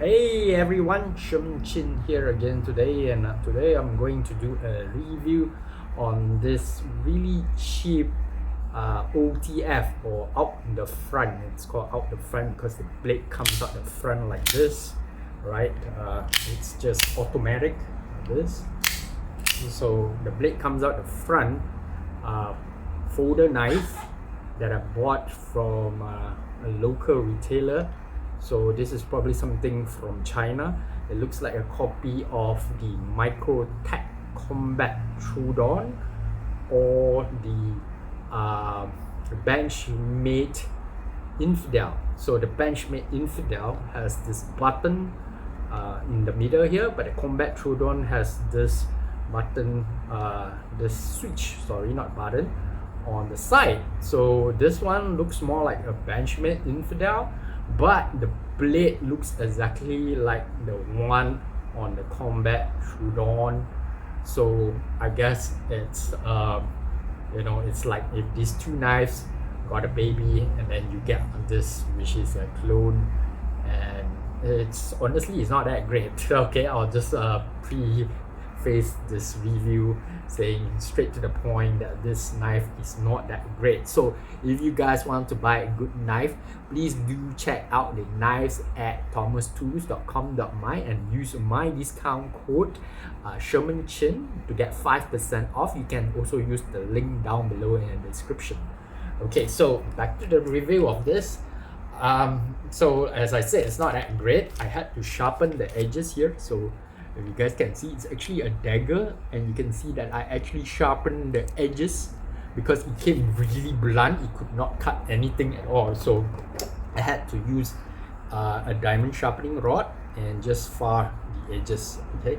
Hey everyone, Sharpen here again today, and today I'm going to do a review on this really cheap OTF, or out the front. It's called out the front because the blade comes out the front like this, right? It's just automatic like this. So the blade comes out the front. Folder knife that I bought from a local retailer. So this is probably something from China. It looks like a copy of the Microtech Combat Troodon or the Benchmade Infidel. So the Benchmade Infidel has this button in the middle here, but the Combat Troodon has this button, this switch, sorry, not button, on the side. So this one looks more like a Benchmade Infidel, but the blade looks exactly like the one on the Combat Troodon. So I guess it's it's like if these two knives got a baby and then you get this, which is a clone, and it's honestly not that great. Okay, I'll just preface this review saying straight to the point that this knife is not that great. So if you guys want to buy a good knife, please do check out the knives at thomastools.com.my and use my discount code Sharpen to get 5% off. You can also use the link down below in the description. Okay, so back to the review of this. So as I said, it's not that great. I had to sharpen the edges here. So if you guys can see, it's actually a dagger, and you can see that I actually sharpened the edges because it came really blunt. It could not cut anything at all. So I had to use a diamond sharpening rod and just far the edges. Okay,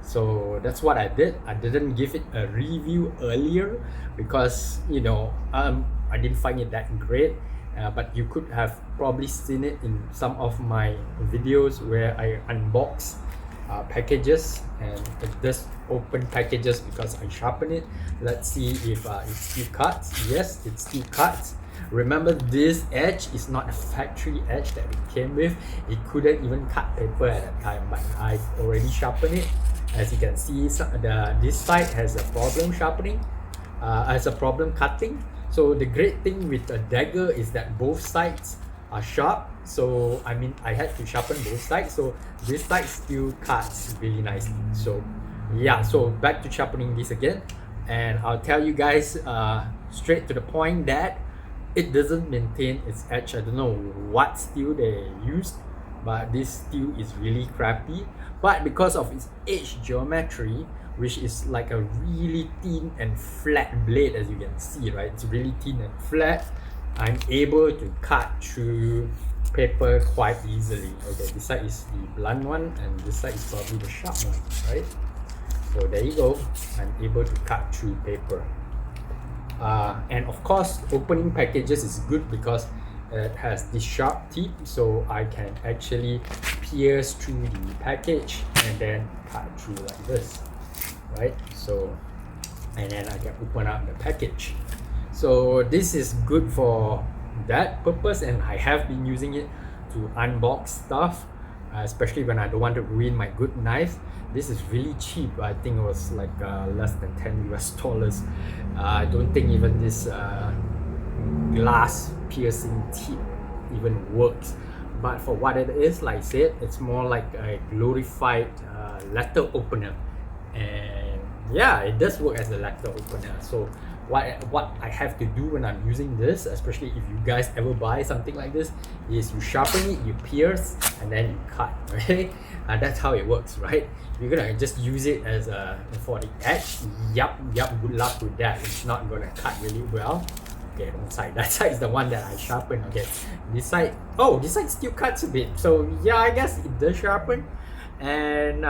so that's what I did. I didn't give it a review earlier because I didn't find it that great. But you could have probably seen it in some of my videos where I unbox packages, and it does open packages because I sharpen it. Let's see if it still cuts. Yes, it still cuts. Remember, this edge is not a factory edge that it came with. It couldn't even cut paper at that time, but I've already sharpened it. As you can see, this side has a problem sharpening, has a problem cutting. So the great thing with a dagger is that both sides are sharp. So I mean, I had to sharpen both sides, so this side still cuts really nicely. So yeah, so back to sharpening this again, and I'll tell you guys straight to the point that it doesn't maintain its edge. I don't know what steel they used, but this steel is really crappy. But because of its edge geometry, which is like a really thin and flat blade, as you can see, right? It's really thin and flat. I'm able to cut through paper quite easily. Okay, this side is the blunt one, and this side is probably the sharp one, right? So there you go. I'm able to cut through paper. And of course, opening packages is good because it has this sharp tip, so I can actually pierce through the package and then cut through like this, right? So, and then I can open up the package. So this is good for that purpose, and I have been using it to unbox stuff, especially when I don't want to ruin my good knife. This is really cheap. I think it was like less than 10 US dollars. I don't think even this glass piercing tip even works, but for what it is, like I said, it's more like a glorified letter opener, and yeah, it does work as a letter opener. So what I have to do when I'm using this, especially if you guys ever buy something like this, is you sharpen it, you pierce, and then you cut, right? And that's how it works, right? You're gonna just use it as for the edge. Yup, good luck with that. It's not gonna cut really well. Okay, wrong side. That side is the one that I sharpen. Okay, this side, oh, this side still cuts a bit. So yeah, I guess it does sharpen. And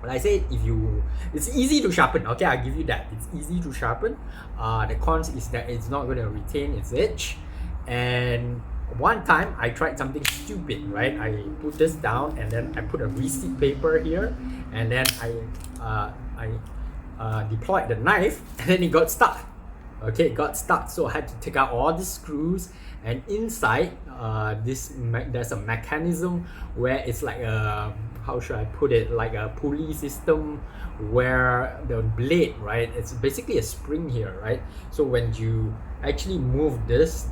like I said, it's easy to sharpen. Okay, I'll give you that. It's easy to sharpen. The cons is that it's not going to retain its edge. And one time I tried something stupid, right? I put this down and then I put a receipt paper here, and then I deployed the knife, and then it got stuck. Okay, it got stuck, so I had to take out all the screws and inside there's a mechanism where it's like a, how should I put it, like a pulley system where the blade, right, it's basically a spring here, right? So when you actually move this,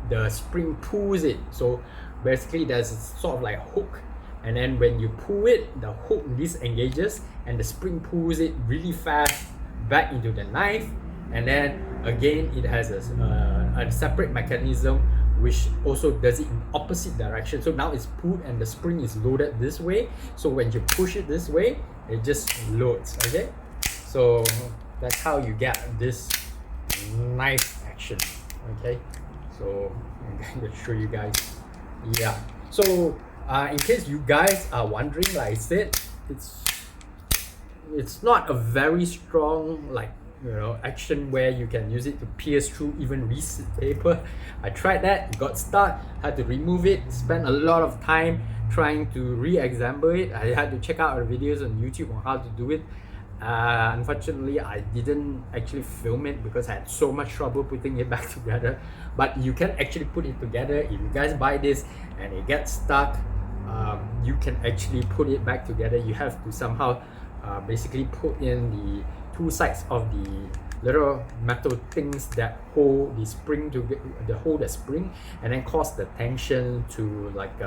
the spring pulls it. So basically there's sort of like a hook, and then when you pull it, the hook disengages and the spring pulls it really fast back into the knife. And then again, it has a separate mechanism which also does it in opposite direction. So now it's pulled and the spring is loaded this way. So when you push it this way, it just loads, okay? So that's how you get this knife action, okay? So I'm going to show you guys. Yeah. So in case you guys are wondering, like I said, it's not a very strong, like, you know, action where you can use it to pierce through even receipt paper. I tried that, it got stuck, had to remove it, spent a lot of time trying to re-assemble it. I had to check out our videos on YouTube on how to do it. Unfortunately, I didn't actually film it because I had so much trouble putting it back together. But you can actually put it together. If you guys buy this and it gets stuck, you can actually put it back together. You have to somehow basically put in the two sides of the little metal things that hold the spring hold the spring, and then cause the tension to, like,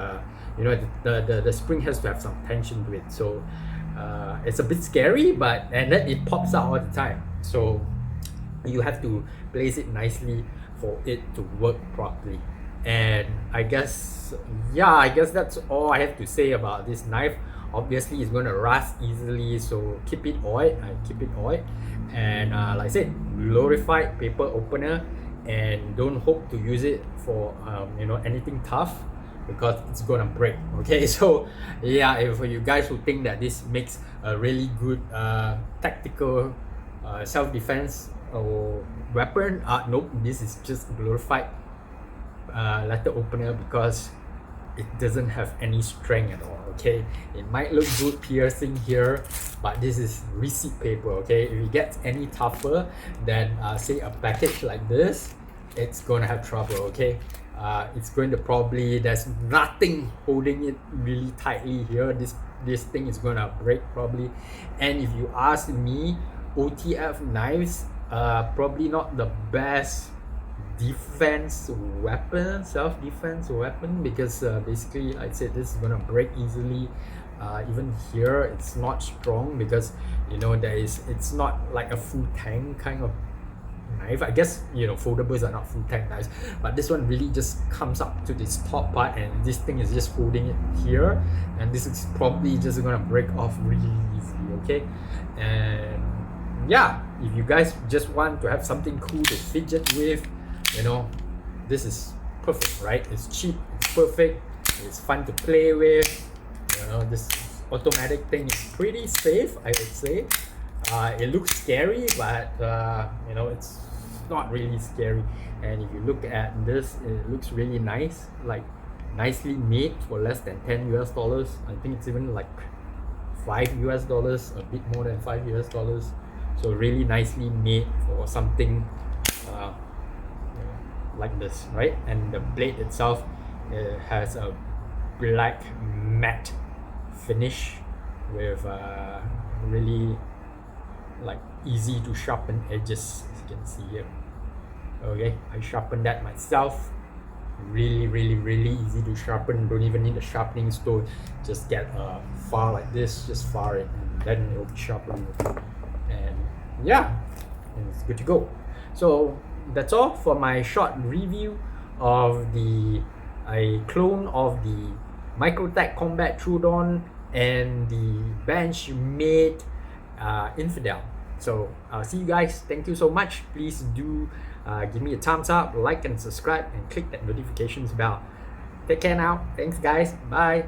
you know, the spring has to have some tension to it. So it's a bit scary, but and then it pops out all the time. So you have to place it nicely for it to work properly. And I guess that's all I have to say about this knife. Obviously it's going to rust easily, so keep it oiled. I keep it oiled, and like I said, glorified paper opener, and don't hope to use it for you know, anything tough, because it's gonna break, okay? So yeah, for you guys who think that this makes a really good tactical self-defense or weapon, nope, this is just glorified letter opener, because it doesn't have any strength at all, okay? It might look good piercing here, but this is receipt paper, okay? If it gets any tougher than say a package like this, it's gonna have trouble, okay? It's going to probably, there's nothing holding it really tightly here. This thing is gonna break probably. And if you ask me, OTF knives probably not the best defense weapon, self-defense weapon, because basically I said this is gonna break easily. Even here it's not strong, because you know, it's not like a full tank kind of knife. I guess, you know, foldables are not full tank knives, but this one really just comes up to this top part, and this thing is just holding it here, and this is probably just gonna break off really easily, okay? And yeah, if you guys just want to have something cool to fidget with, you know, this is perfect, right? It's cheap, it's perfect, it's fun to play with. You know, this automatic thing is pretty safe, I would say. It looks scary, but you know, it's not really scary. And if you look at this, it looks really nice, like nicely made for less than $10 US. I think it's even like $5 US, a bit more than $5 US. So really nicely made for something like this, right? And the blade itself, it has a black matte finish with really like easy to sharpen edges, as you can see here. Okay, I sharpened that myself. Really easy to sharpen. Don't even need a sharpening stone. Just get a file like this, just file it, and then it'll be sharpened. And yeah, and it's good to go. So that's all for my short review of a clone of the Microtech Combat Troodon and the Benchmade Infidel. So I'll see you guys. Thank you so much. Please do give me a thumbs up, like and subscribe, and click that notifications bell. Take care now. Thanks guys. Bye.